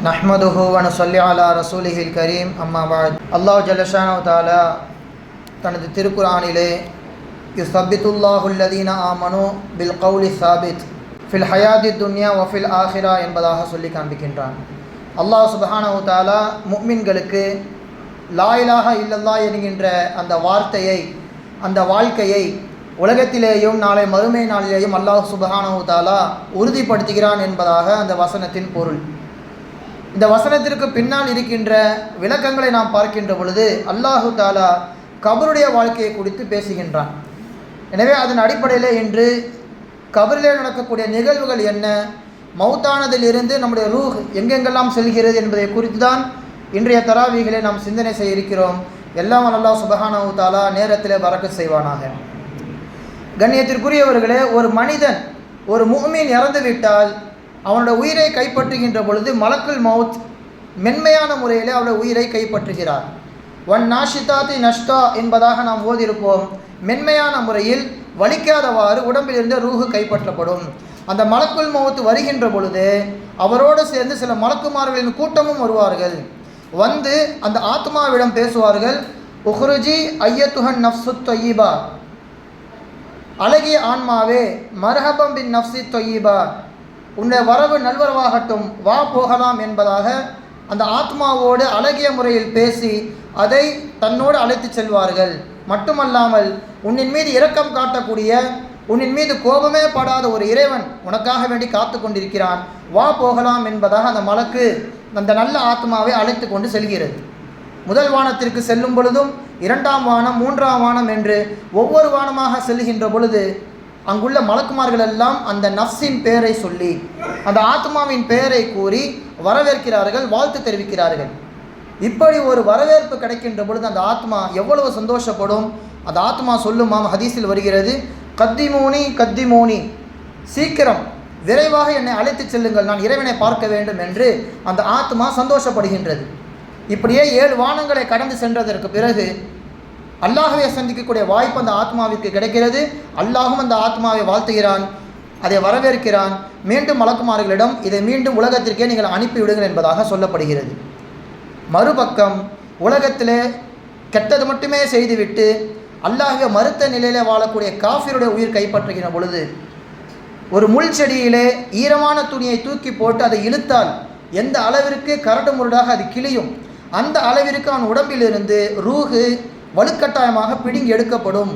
நஹ்மதுஹு வ நுஸல்லி அலா ரசூலிஹில் கரீம் அம்மா பஅத். அல்லாஹ் ஜல்ல ஷானஹு தஆலா தனது திருக்குர்ஆனிலே யுஸப்பித்துல்லாஹுல் லதீன ஆமனு பில் கௌலி ஸாபித் ஃபில் ஹயாத்தி துன்யா வ ஃபில் ஆஹிரா என்பதாக சொல்லி காண்பிக்கின்றான். அல்லாஹ் சுப்ஹானஹு தஆலா முஃமின்களுக்கு லா இலாஹா இல்லல்லாஹ் என்கின்ற அந்த வார்த்தையை, அந்த வாழ்க்கையை உலகத்திலேயும் நாளை மறுமை நாளிலேயும் அல்லாஹ் சுப்ஹானஹு தஆலா உறுதிப்படுத்துகிறான் என்பதாக அந்த வசனத்தின் பொருள். இந்த வசனத்திற்கு பின்னால் இருக்கின்ற விளக்கங்களை நாம் பார்க்கின்ற பொழுது அல்லாஹு தஆலா கபருடைய வாழ்க்கையை குறித்து பேசுகின்றான். எனவே அதன் அடிப்படையில் இன்று கபரிலே நடக்கக்கூடிய நிகழ்வுகள் என்ன, மௌத்தானதிலிருந்து நம்முடைய ரூஹ் எங்கெங்கெல்லாம் செல்கிறது என்பதை குறித்து தான் இன்றைய தராவீகளை நாம் சிந்தனை செய்ய இருக்கிறோம். எல்லாம் அல்லாஹ் சுப்ஹானஹு தஆலா நேரத்தில் பரக்கத் செய்வானாக. கண்ணியத்திற்குரியவர்களே, ஒரு மனிதன், ஒரு முஃமின் இறந்து விட்டால் அவனோட உயிரை கைப்பற்றுகின்ற பொழுது மலக்குல் மவுத் மென்மையான முறையில் அவருடைய உயிரை கைப்பற்றுகிறார். ஒன் நாஷிதாத்தி நஷ்டா என்பதாக நாம் ஓதியிருப்போம். மென்மையான முறையில் வலிக்காதவாறு உடம்பிலிருந்து ரூஹு கைப்பற்றப்படும். அந்த மலக்குல் மவுத் வருகின்ற பொழுது அவரோடு சேர்ந்து சில மலக்குமார்களின் கூட்டமும் வருவார்கள். வந்து அந்த ஆத்மாவிடம் பேசுவார்கள். உஹ்ருஜி ஐயத்துஹன் நஃப்சு தொய்யிபா, அழகிய ஆன்மாவே, மர்ஹபம் பின் நஃப்சி தொய்யிபா, உன்னுடைய வரவு நல்வரவாகட்டும், வா போகலாம் என்பதாக அந்த ஆத்மாவோடு அழகிய முறையில் பேசி அதை தன்னோடு அழைத்து செல்வார்கள். மட்டுமல்லாமல் உன்னின் மீது இரக்கம் காட்டக்கூடிய, உன்னின் மீது கோபமே படாத ஒரு இறைவன் உனக்காக வேண்டி காத்து கொண்டிருக்கிறான், வா போகலாம் என்பதாக அந்த மலக்கு அந்த நல்ல ஆத்மாவை அழைத்து கொண்டு செல்கிறது. முதல் வானத்திற்கு செல்லும் பொழுதும், இரண்டாம் வானம், மூன்றாம் வானம் என்று ஒவ்வொரு வானமாக செல்கின்ற பொழுது அங்குள்ள மலக்குமார்கள் எல்லாம் அந்த நஃப்ஸின் பெயரை சொல்லி, அந்த ஆத்மாவின் பெயரை கூறி வரவேற்கிறார்கள், வாழ்த்து தெரிவிக்கிறார்கள். இப்படி ஒரு வரவேற்பு கிடைக்கின்ற பொழுது அந்த ஆத்மா எவ்வளவு சந்தோஷப்படும். அந்த ஆத்மா சொல்லுமாம், ஹதீஸில் வருகிறது, கத்திமோனி கத்திமோனி, சீக்கிரம் விரைவாக என்னை அழைத்து செல்லுங்கள், நான் இறைவனை பார்க்க வேண்டும் என்று அந்த ஆத்மா சந்தோஷப்படுகின்றது. இப்படியே 7 வானங்களை கடந்து சென்றதற்கு பிறகு அல்லாஹ்வை சந்திக்கக்கூடிய வாய்ப்பு அந்த ஆத்மாவிற்கு கிடைக்கிறது. அல்லாஹும் அந்த ஆத்மாவை வாழ்த்துகிறான், அதை வரவேற்கிறான். மீண்டும் மலக்குமார்களிடம் இதை மீண்டும் உலகத்திற்கே நீங்கள் அனுப்பிவிடுங்கள் என்பதாக சொல்லப்படுகிறது. மறுபக்கம் உலகத்திலே கெட்டது மட்டுமே செய்துவிட்டு அல்லாஹ்வை மறுத்த நிலையிலே வாழக்கூடிய காஃபிருடைய உயிர் கைப்பற்றுகிற பொழுது, ஒரு முள் செடியிலே ஈரமான துணியை தூக்கி போட்டு அதை இழுத்தால் எந்த அளவிற்கு கரடு முரடாக அது கிளியும், அந்த அளவிற்கு அவன் உடம்பிலிருந்து ரூஹு வலுக்கட்டாயமாக பிடுங்கி எடுக்கப்படும்.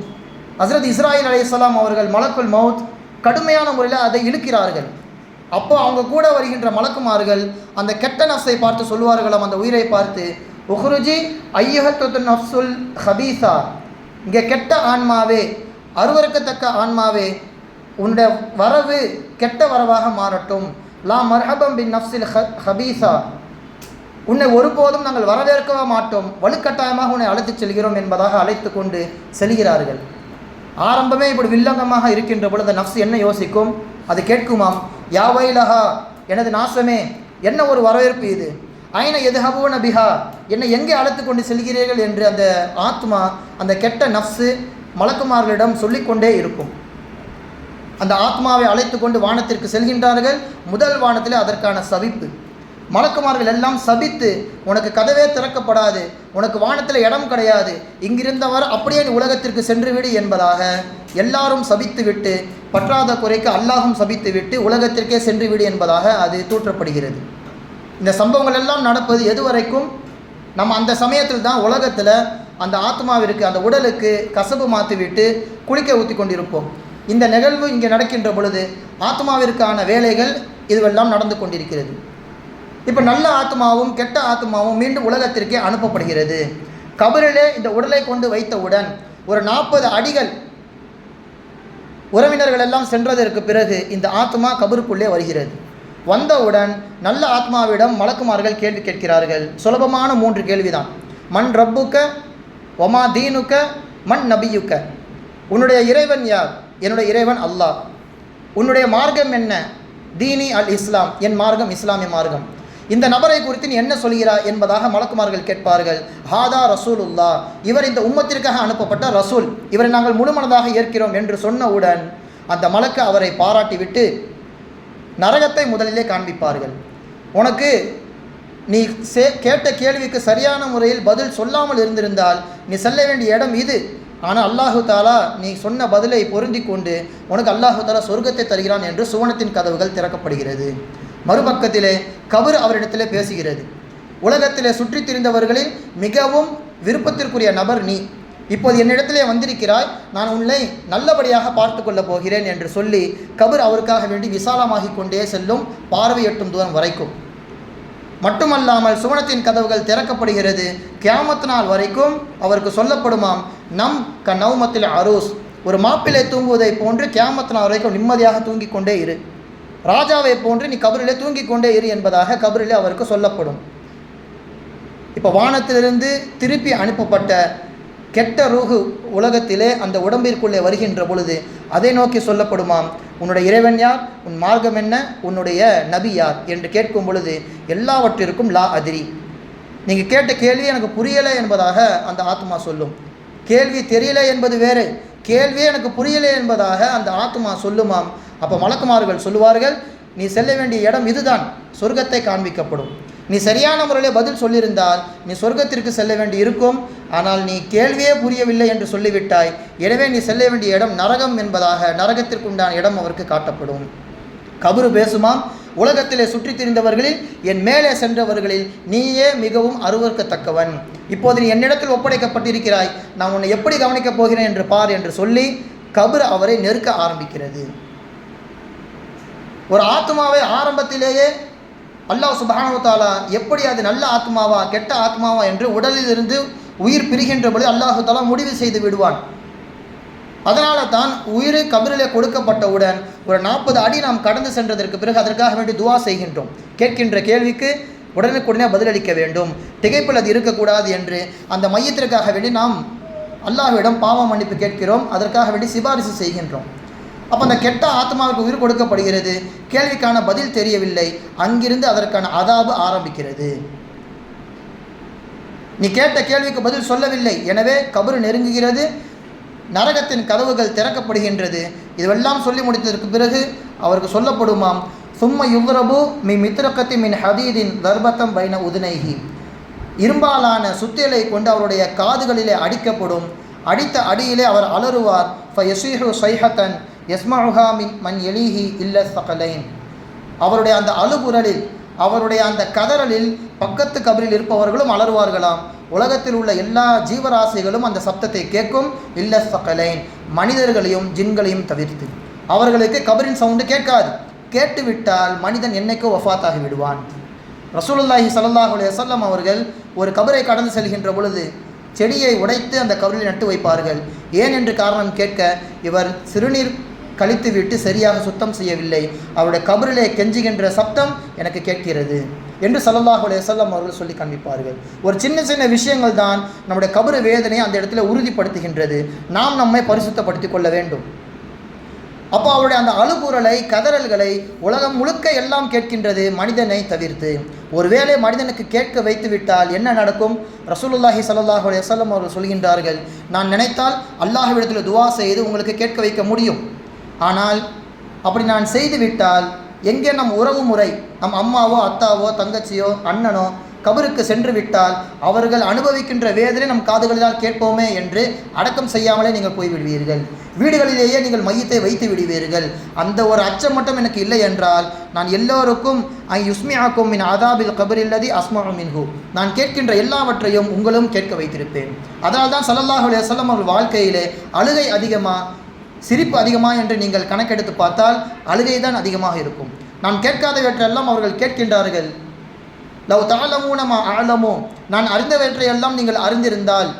ஹஸ்ரத் இஸ்ராயில் அலைஹிஸ்ஸலாம் அவர்கள் மலக்குல் மவுத் கடுமையான முறையில் அதை இழுக்கிறார்கள். அப்போ அவங்க கூட வருகின்ற மலக்குமார்கள் அந்த கெட்ட நஃப்ஸை பார்த்து சொல்வார்களாம், அந்த உயிரை பார்த்து, உஹ்ருஜி ஐயஹத்து நஃப்சுல் ஹபீஸா, இங்கே கெட்ட ஆன்மாவே, அருவருக்கத்தக்க ஆன்மாவே, உன்னுடைய வரவு கெட்ட வரவாக மாறட்டும். லா மர்ஹபம் பின் நஃப்சில் ஹபீஸா, உன்னை ஒருபோதும் நாங்கள் வரவேற்கவே மாட்டோம், வலுக்கட்டாயமாக உன்னை அழைத்து செல்கிறோம் என்பதாக அழைத்து கொண்டு செல்கிறார்கள். ஆரம்பமே இப்படி வில்லங்கமாக இருக்கின்ற பொழுது நஃப்ஸ் என்ன யோசிக்கும்? அது கேட்குமாம், யாவைலஹா, எனது நாசமே, என்ன ஒரு வரவேற்பு இது, ஐன எதுஹபூன பிஹா, என்னை எங்கே அழைத்து கொண்டு செல்கிறீர்கள் என்று அந்த ஆத்மா, அந்த கெட்ட நஃப்ஸு மலக்குமார்களிடம் சொல்லிக்கொண்டே இருக்கும். அந்த ஆத்மாவை அழைத்து கொண்டு வானத்திற்கு செல்கின்றார்கள். முதல் வானத்தில் அதற்கான சபிப்பு. மலக்குமார்கள் எல்லாம் சபித்து, உனக்கு கதவே திறக்கப்படாது, உனக்கு வானத்தில் இடம் கிடையாது, இங்கிருந்தவர் அப்படியே நீ உலகத்திற்கு சென்று விடு என்பதாக எல்லாரும் சபித்து விட்டு, பற்றாத குறைக்கு அல்லாஹும் சபித்து விட்டு உலகத்திற்கே சென்று விடு என்பதாக அது தூற்றப்படுகிறது. இந்த சம்பவங்கள் எல்லாம் நடப்பது எதுவரைக்கும்? நம்ம அந்த சமயத்தில் தான் உலகத்தில் அந்த ஆத்மாவிற்கு, அந்த உடலுக்கு கசப்பு மாற்றி விட்டு குளிக்க ஊற்றி கொண்டிருப்போம். இந்த நிகழ்வு இங்கே நடக்கின்ற பொழுது ஆத்மாவிற்கான வேலைகள் இதுவெல்லாம் நடந்து கொண்டிருக்கிறது. இப்போ நல்ல ஆத்மாவும் கெட்ட ஆத்மாவும் மீண்டும் உலகத்திற்கே அனுப்பப்படுகிறது. கபரிலே இந்த உடலை கொண்டு வைத்தவுடன் ஒரு 40 அடிகள் உறவினர்கள் எல்லாம் சென்றதற்கு பிறகு இந்த ஆத்மா கபருக்குள்ளே வருகிறது. வந்தவுடன் நல்ல ஆத்மாவிடம் மலக்குமார்கள் கேள்வி கேட்கிறார்கள். சுலபமான 3 கேள்விதான். மன் ரப்புக்க, ஒமா தீனுக்க, மன் நபியுக்க, உன்னுடைய இறைவன் யார்? என்னுடைய இறைவன் அல்லாஹ். உன்னுடைய மார்க்கம் என்ன? தீனி அல் இஸ்லாம், என் மார்க்கம் இஸ்லாமிய மார்க்கம். இந்த நபரை குறித்து நீ என்ன சொல்கிறாய் என்பதாக மலக்குமார்கள் கேட்பார்கள். ஹாதா ரசூலுல்லா, இவர் இந்த உம்மத்திற்காக அனுப்பப்பட்ட ரசூல், இவரை நாங்கள் முழுமனதாக ஏற்கிறோம் என்று சொன்னவுடன் அந்த மலக்கு அவரை பாராட்டி விட்டு நரகத்தை முதலிலே காண்பிப்பார்கள். உனக்கு நீ கேட்ட கேள்விக்கு சரியான முறையில் பதில் சொல்லாமல் இருந்திருந்தால் நீ செல்ல வேண்டிய இடம் இது. ஆனால் அல்லாஹு தாலா நீ சொன்ன பதிலை பொருந்தி கொண்டு உனக்கு அல்லாஹு தாலா சொர்க்கத்தை தருகிறான் என்று சுவனத்தின் கதவுகள் திறக்கப்படுகிறது. மறுபக்கத்திலே கபர் அவரிடத்திலே பேசுகிறது, உலகத்திலே சுற்றி திரிந்தவர்களில் மிகவும் விருப்பத்திற்குரிய நபர் நீ, இப்போது என்னிடத்திலே வந்திருக்கிறாய், நான் உன்னை நல்லபடியாக பார்த்து கொள்ளப் போகிறேன் என்று சொல்லி கபர் அவருக்காக வேண்டி விசாலமாகி கொண்டே செல்லும், பார்வை எட்டும் தூரம் வரைக்கும். மட்டுமல்லாமல் சுவனத்தின் கதவுகள் திறக்கப்படுகிறது. கியாமத் நாள் வரைக்கும் அவருக்கு சொல்லப்படுமாம், நம் நௌமத்தில் அரூஸ், ஒரு மாப்பிள்ளை தூங்குவதை போன்று கியாமத் நாள் வரைக்கும் நிம்மதியாக தூங்கிக் கொண்டே இரு, ராஜாவை போன்று நீ கபரிலே தூங்கிக் கொண்டே இரு என்பதாக கபரிலே அவருக்கு சொல்லப்படும். இப்போ வானத்திலிருந்து திருப்பி அனுப்பப்பட்ட கெட்ட ரூஹு உலகத்திலே அந்த உடம்பிற்குள்ளே வருகின்ற பொழுது அதை நோக்கி சொல்லப்படுமாம், உன்னுடைய இறைவன் யார், உன் மார்க்கம் என்ன, உன்னுடைய நபி யார் என்று கேட்கும் பொழுது எல்லாவற்றிற்கும் லா அதிரி, நீங்கள் கேட்ட கேள்வி எனக்கு புரியலை என்பதாக அந்த ஆத்மா சொல்லும். கேள்வி தெரியல என்பது வேறு, கேள்வியே எனக்கு புரியலை என்பதாக அந்த ஆத்மா சொல்லுமாம். அப்போ மலக்குமார்கள் சொல்லுவார்கள், நீ செல்ல வேண்டிய இடம் இதுதான், சொர்க்கத்தை காண்பிக்கப்படும். நீ சரியான முறையிலே பதில் சொல்லியிருந்தால் நீ சொர்க்கத்திற்கு செல்ல வேண்டி இருக்கும். ஆனால் நீ கேள்வியே புரியவில்லை என்று சொல்லிவிட்டாய், எனவே நீ செல்ல வேண்டிய இடம் நரகம் என்பதாக நரகத்திற்குண்டான இடம் அவருக்கு காட்டப்படும். கபரு பேசுமாம், உலகத்திலே சுற்றி திரிந்தவர்களில் என் மேலே சென்றவர்களில் நீயே மிகவும் அருவருக்கத்தக்கவன், இப்போது நீ என்னிடத்தில் ஒப்படைக்கப்பட்டிருக்கிறாய், நான் உன்னை எப்படி கவனிக்கப் போகிறேன் என்று பார் என்று சொல்லி கபர் அவரை நெருக்க ஆரம்பிக்கிறது. ஒரு ஆத்மாவை ஆரம்பத்திலேயே அல்லாஹ் சுப்ஹானஹு வ தஆலா எப்படி அது நல்ல ஆத்மாவா கெட்ட ஆத்மாவா என்று உடலிலிருந்து உயிர் பிரிகின்ற பொழுது அல்லாஹு தஆலா முடிவு செய்து விடுவான். அதனால தான் உயிர் கபரிலே கொடுக்கப்பட்டவுடன் ஒரு 40 அடி நாம் கடந்து சென்றதற்கு பிறகு அதற்காக வேண்டி துவா செய்கின்றோம். கேட்கின்ற கேள்விக்கு உடனுக்குடனே பதிலளிக்க வேண்டும், திகைப்பில் அது இருக்கக்கூடாது என்று அந்த மையத்திற்காக வேண்டி நாம் அல்லாஹ்விடம் பாவ மன்னிப்பு கேட்கிறோம், அதற்காக வேண்டி சிபாரிசு செய்கின்றோம். அப்போ அந்த கெட்ட ஆத்மாவுக்கு உயிர் கொடுக்கப்படுகிறது, கேள்விக்கான பதில் தெரியவில்லை, அங்கிருந்து அதற்கான அதாபு ஆரம்பிக்கிறது. நீ கேட்ட கேள்விக்கு பதில் சொல்லவில்லை, எனவே கபரு நெருங்குகிறது, நரகத்தின் கதவுகள் திறக்கப்படுகின்றது. இதுவெல்லாம் சொல்லி முடித்ததற்கு பிறகு அவருக்கு சொல்லப்படுமாம், சும்ம யுவ்ரபு மி மித்ரகத்தி மின் ஹதீதின் தர்பத்தம் பைன உதுனைஹி, இரும்பாலான சுத்தியலை கொண்டு அவருடைய காதுகளிலே அடிக்கப்படும். அடித்த அடியிலே அவர் அலறுவார். ஃபயஸீஹு ஸைஹத்தன் யஸ்மஉஹா மின் மன் யலீஹி இல்ல ஸகலைன், அவருடைய அந்த அழுகுரலில், அவருடைய அந்த கதறலில் பக்கத்து கபரில் இருப்பவர்களும் அலறுவார்களாம். உலகத்தில் உள்ள எல்லா ஜீவராசிகளும் அந்த சப்தத்தை கேட்கும். இல்ல ஸகலைன், மனிதர்களையும் ஜின்களையும் தவிர்த்து. அவர்களுக்கு கபரின் சவுண்டு கேட்காது, கேட்டுவிட்டால் மனிதன் என்னைக்கோ வஃபாத்தாகி விடுவான். ரசூலுல்லாஹி ஸல்லல்லாஹு அலைஹி வஸல்லம் அவர்கள் ஒரு கபரை கடந்து செல்கின்ற பொழுது செடியை உடைத்து அந்த கபரில் நட்டு வைப்பார்கள். ஏன் என்று காரணம் கேட்க, இவர் சிறுநீர் கழித்து விட்டு சரியாக சுத்தம் செய்யவில்லை, அவருடைய கபரிலே கெஞ்சுகின்ற சப்தம் எனக்கு கேட்கிறது என்று ஸல்லல்லாஹு அலைஹி வஸல்லம் அவர்கள் சொல்லி காண்பிப்பார்கள். ஒரு சின்ன சின்ன விஷயங்கள் தான் நம்முடைய கபரு வேதனையை அந்த இடத்துல உறுதிப்படுத்துகின்றது. நாம் நம்மை பரிசுத்தப்படுத்திக் கொள்ள வேண்டும். அப்போ அவருடைய அந்த அழுகுரலை, கதறல்களை உலகம் முழுக்க எல்லாம் கேட்கின்றது, மனிதனை தவிர்த்து. ஒருவேளை மனிதனுக்கு கேட்க வைத்து விட்டால் என்ன நடக்கும்? ரசூலுல்லாஹி ஸல்லல்லாஹு அலைஹி வஸல்லம் அவர்கள் சொல்கின்றார்கள், நான் நினைத்தால் அல்லாஹ்விடத்தில் துவா செய்து உங்களுக்கு கேட்க வைக்க முடியும். ஆனால் அப்படி நான் செய்து விட்டால் எங்கே நம் உறவு முறை, நம் அம்மாவோ அத்தாவோ தங்கச்சியோ அண்ணனோ கபருக்கு சென்று விட்டால் அவர்கள் அனுபவிக்கின்ற வேதனை நம் காதுகளினால் கேட்போமே என்று அடக்கம் செய்யாமலே நீங்கள் போய்விடுவீர்கள். வீடுகளிலேயே நீங்கள் மையத்தை வைத்து விடுவீர்கள். அந்த ஒரு அச்சம் மட்டும் எனக்கு இல்லை என்றால் நான் எல்லோருக்கும் யுஸ்மிஆக்கும் மின் ஆதாபில் கபரில்லதி அஸ்மஉ மின்ஹு, நான் கேட்கின்ற எல்லாவற்றையும் உங்களும் கேட்க வைத்திருப்பேன். அதனால் தான் ஸல்லல்லாஹு அலைஹி வஸல்லம் அவர்கள் வாழ்க்கையிலே அழுகை அதிகமா சிரிப்பு அதிகமா என்று நீங்கள் கணக்கெடுத்து பார்த்தால் அழுகை தான் அதிகமாக இருக்கும். நான் கேட்காதவற்றையெல்லாம் அவர்கள் கேட்கின்றார்கள். லவ் தஅலமூன மா அஅலமு, நான் அறிந்தவற்றையெல்லாம் நீங்கள் அறிந்திருந்தால்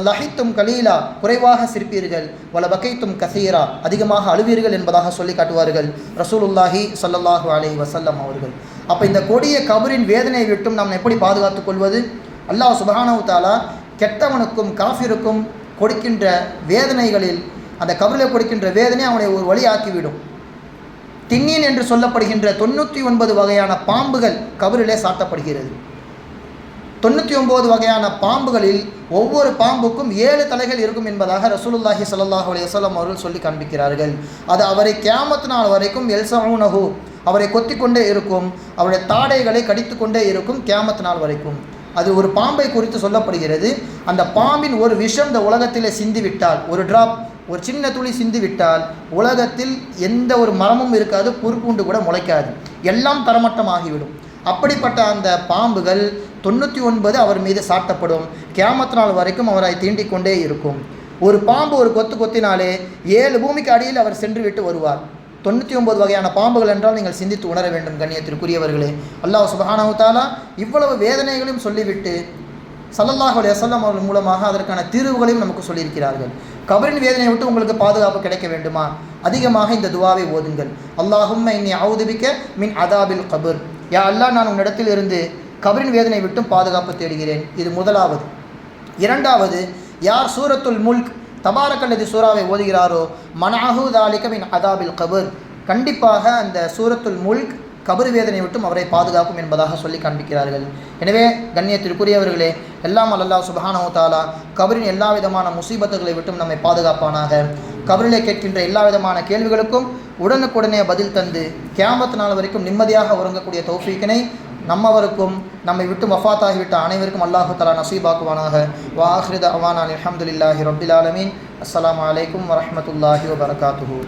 லஹித்தும் கலீலா, குறைவாக சிரிப்பீர்கள், வல பகைத்தும் கசீரா, அதிகமாக அழுவீர்கள் என்பதாக சொல்லி காட்டுவார்கள் ரசூலுல்லாஹி ஸல்லல்லாஹு அலைஹி வஸல்லம் அவர்கள். அப்போ இந்த கொடிய கபரின் வேதனையை விட்டும் நாம் எப்படி பாதுகாத்துக் கொள்வது? அல்லாஹ் சுப்ஹானஹு வ தஆலா கெட்டவனுக்கும் காஃபிருக்கும் கொடுக்கின்ற வேதனைகளில் அந்த கபரில் கொடுக்கின்ற வேதனை அவனை ஒரு வழியாக்கிவிடும். தின்னீன் என்று சொல்லப்படுகின்ற 99 வகையான பாம்புகள் கபரிலே சாத்தப்படுகிறது. 99 வகையான பாம்புகளில் ஒவ்வொரு பாம்புக்கும் 7 தலைகள் இருக்கும் என்பதாக ரசூலுல்லாஹி ஸல்லல்லாஹு அலைஹி வஸல்லம் அவர்கள் சொல்லி காண்பிக்கிறார்கள். அது அவரை கியாமத் நாள் வரைக்கும் எல்சஊனஹு, அவரை கொத்திக்கொண்டே இருக்கும், அவருடைய தாடைகளை கடித்து கொண்டே இருக்கும் கியாமத் நாள் வரைக்கும். அது ஒரு பாம்பை குறித்து சொல்லப்படுகிறது. அந்த பாம்பின் ஒரு விஷம் இந்த உலகத்திலே சிந்திவிட்டால், ஒரு டிராப், ஒரு சின்ன துளி சிந்திவிட்டால் உலகத்தில் எந்த ஒரு மரமும் இருக்காது, புற்பூண்டு கூட முளைக்காது, எல்லாம் தரமட்டமாகிவிடும். அப்படிப்பட்ட அந்த பாம்புகள் 99 அவர் மீது சாட்டப்படும். கியாமத் நாள் வரைக்கும் அவரை தீண்டிக் கொண்டே இருக்கும். ஒரு பாம்பு ஒரு கொத்தினாலே 7 பூமிக்கு அடியில் அவர் சென்று விட்டு வருவார். 99 வகையான பாம்புகள் என்றால் நீங்கள் சிந்தித்து உணர வேண்டும் கண்ணியத்திற்குரியவர்களே. அல்லாஹ் சுப்ஹானஹு வ தஆலா இவ்வளவு வேதனைகளையும் சொல்லிவிட்டு ஸல்லல்லாஹு அலைஹி வஸல்லம் அவர்கள் மூலமாக அதற்கான தீர்வுகளையும் நமக்கு சொல்லியிருக்கிறார்கள். கபரின் வேதனையை விட்டு உங்களுக்கு பாதுகாப்பு கிடைக்க வேண்டுமா? அதிகமாக இந்த துவாவை ஓதுங்கள். அல்லாஹும்ம இன்னி அஊது பிக மின் அதாபில் கபர். யா அல்லாஹ், நான் உன்னிடத்தில் இருந்து கபரின் வேதனை விட்டும் பாதுகாப்பு தேடுகிறேன். இது முதலாவது. இரண்டாவது, யார் சூரத்துல் முல்க் தபாரக்கல்லதி சூறாவை ஓதுகிறாரோ மனஹு தாலிக மின் அதாபில் கபர், கண்டிப்பாக அந்த சூரத்துல் முல்க் கபர் வேதனை விட்டும் அவரை பாதுகாக்கும் என்பதாக சொல்லி காண்பிக்கிறார்கள். எனவே கண்ணியத்திற்குரியவர்களே, எல்லாம் அல்லாஹ் சுப்ஹானஹு வ தஆலா கபரின் எல்லா விதமான முசீபத்துகளை விட்டும் நம்மை பாதுகாப்பானாக. கபரிலே கேட்கின்ற எல்லா விதமான கேள்விகளுக்கும் உடனுக்குடனே பதில் தந்து கியாமத் நாள் வரைக்கும் நிம்மதியாக உறங்கக்கூடிய தௌஃபீக்கினை நம்மவருக்கும் நம்மை விட்டு வஃபாத்தாகிவிட்ட அனைவருக்கும் அல்லாஹு தஆலா நசீபாக்குவானாக. வா ஆஹிரு தஅவானா அல்ஹம்துலில்லாஹி ரப்பில் ஆலமீன். அஸ்ஸலாமு அலைக்கும் வரஹ்மத்துல்லாஹி வபரகாத்துஹு.